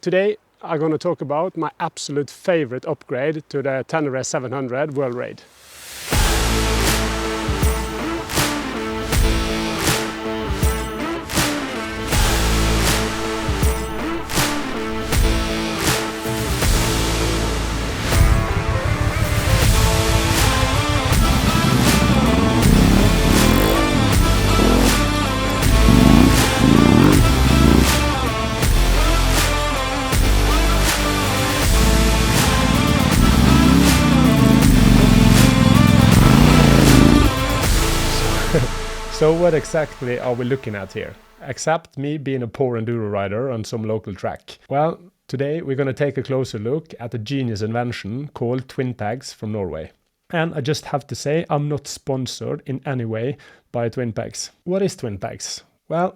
Today I'm going to talk about my absolute favorite upgrade to the Tenere 700 World Raid. So what exactly are we looking at here? Except me being a poor enduro rider on some local track. Well, today we're going to take a closer look at a genius invention called TwinPegs from Norway. And I just have to say, I'm not sponsored in any way by TwinPegs. What is TwinPegs? Well,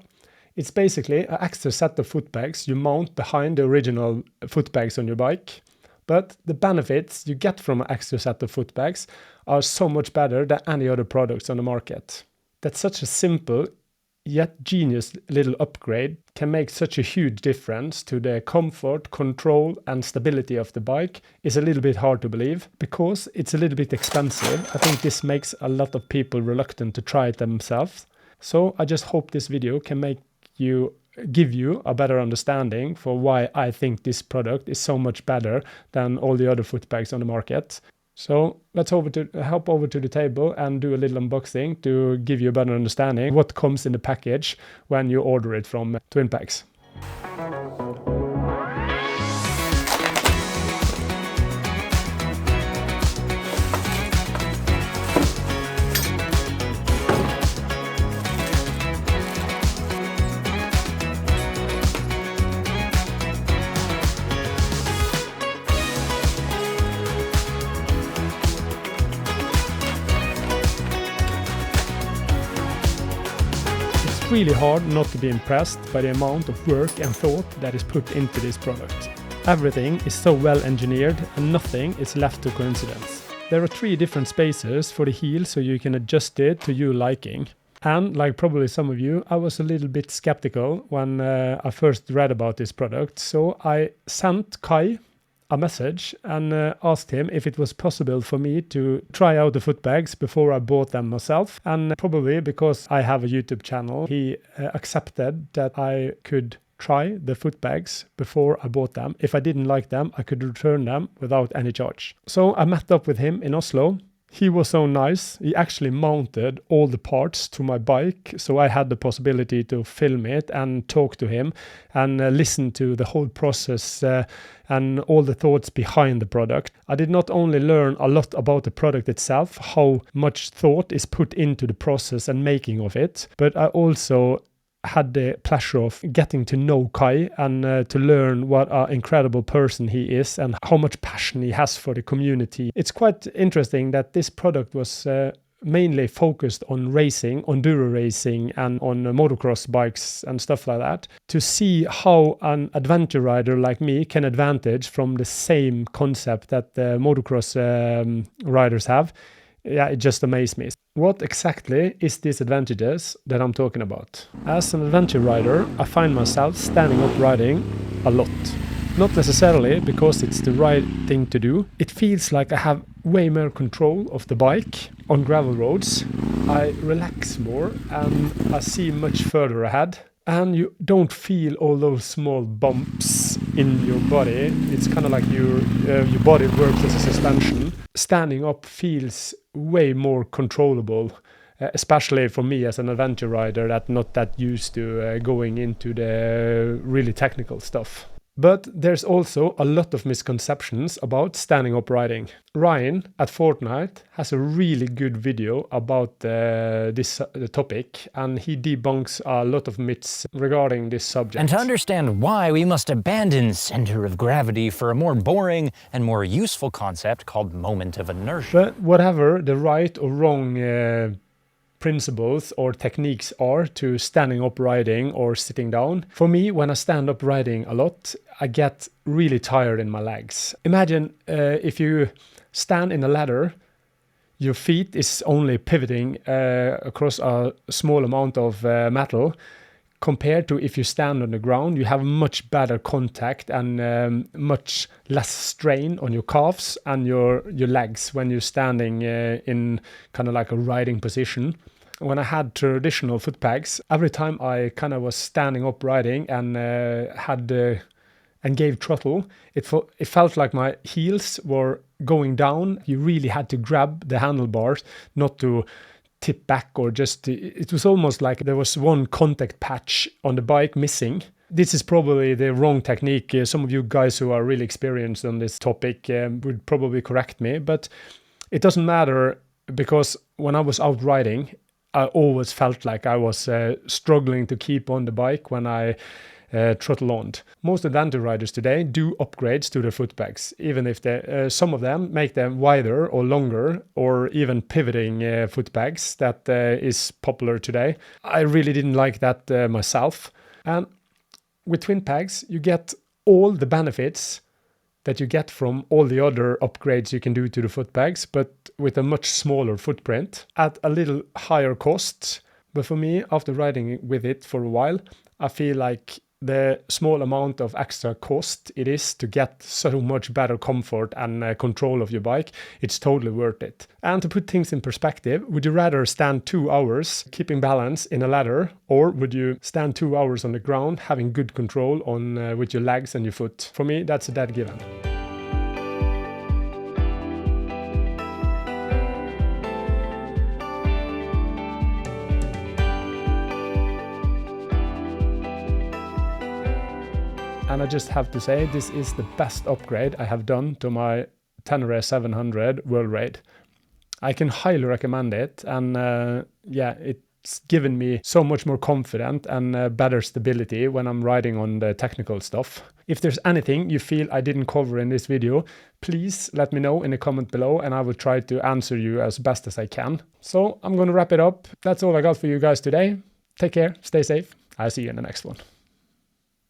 it's basically an extra set of foot pegs you mount behind the original foot pegs on your bike. But the benefits you get from an extra set of foot pegs are so much better than any other products on the market. That such a simple yet genius little upgrade can make such a huge difference to the comfort, control and stability of the bike is a little bit hard to believe. Because it's a little bit expensive, I think this makes a lot of people reluctant to try it themselves. So I just hope this video can give you a better understanding for why I think this product is so much better than all the other foot pegs on the market. So let's hop over to the table and do a little unboxing to give you a better understanding what comes in the package when you order it from TwinPegs. Really hard not to be impressed by the amount of work and thought that is put into this product. Everything is so well engineered and nothing is left to coincidence. There are 3 different spaces for the heel so you can adjust it to your liking. And like probably some of you, I was a little bit skeptical when I first read about this product. So I sent Kai a message and asked him if it was possible for me to try out the foot pegs before I bought them myself. And probably because I have a YouTube channel, he accepted that I could try the foot pegs before I bought them. If I didn't like them, I could return them without any charge. So I met up with him in Oslo. He was so nice. He actually mounted all the parts to my bike, so I had the possibility to film it and talk to him and listen to the whole process and all the thoughts behind the product. I did not only learn a lot about the product itself, how much thought is put into the process and making of it, but I also had the pleasure of getting to know Kai and to learn what an incredible person he is and how much passion he has for the community. It's quite interesting that this product was mainly focused on racing, on enduro racing and on motocross bikes and stuff like that. To see how an adventure rider like me can advantage from the same concept that the motocross riders have, yeah, it just amazed me. What exactly is these advantages that I'm talking about? As an adventure rider, I find myself standing up riding a lot. Not necessarily because it's the right thing to do. It feels like I have way more control of the bike on gravel roads. I relax more and I see much further ahead. And you don't feel all those small bumps in your body. It's kind of like your body works as a suspension. Standing up feels way more controllable, especially for me as an adventure rider that's not that used to going into the really technical stuff. But there's also a lot of misconceptions about standing up riding. Ryan at Fortnine has a really good video about this topic, and he debunks a lot of myths regarding this subject. And to understand why we must abandon center of gravity for a more boring and more useful concept called moment of inertia. But whatever the right or wrong principles or techniques are to standing up riding or sitting down. For me, when I stand up riding a lot, I get really tired in my legs. Imagine if you stand in a ladder, your feet is only pivoting across a small amount of metal. compared to if you stand on the ground, you have much better contact and much less strain on your calves and your legs when you're standing in kind of like a riding position. When I had traditional foot pegs, every time I kind of was standing up riding and and gave throttle, it felt like my heels were going down. You really had to grab the handlebars, not to tip back or just, it was almost like there was one contact patch on the bike missing. This is probably the wrong technique. Some of you guys who are really experienced on this topic would probably correct me, but it doesn't matter, because when I was out riding, I always felt like I was struggling to keep on the bike when I throttle on. Most adventure riders today do upgrades to their foot pegs, even if some of them make them wider or longer, or even pivoting foot pegs that is popular today. I really didn't like that myself. And with TwinPegs, you get all the benefits that you get from all the other upgrades you can do to the foot pegs, but with a much smaller footprint at a little higher cost. But for me, after riding with it for a while, I feel like the small amount of extra cost it is to get so much better comfort and control of your bike, it's totally worth it. And to put things in perspective, would you rather stand 2 hours keeping balance in a ladder, or would you stand 2 hours on the ground having good control on with your legs and your foot? For me, that's a dead given. And I just have to say, this is the best upgrade I have done to my Tenere 700 World Raid. I can highly recommend it, and it's given me so much more confidence and better stability when I'm riding on the technical stuff. If there's anything you feel I didn't cover in this video, please let me know in the comment below, and I will try to answer you as best as I can. So I'm going to wrap it up. That's all I got for you guys today. Take care, stay safe. I'll see you in the next one.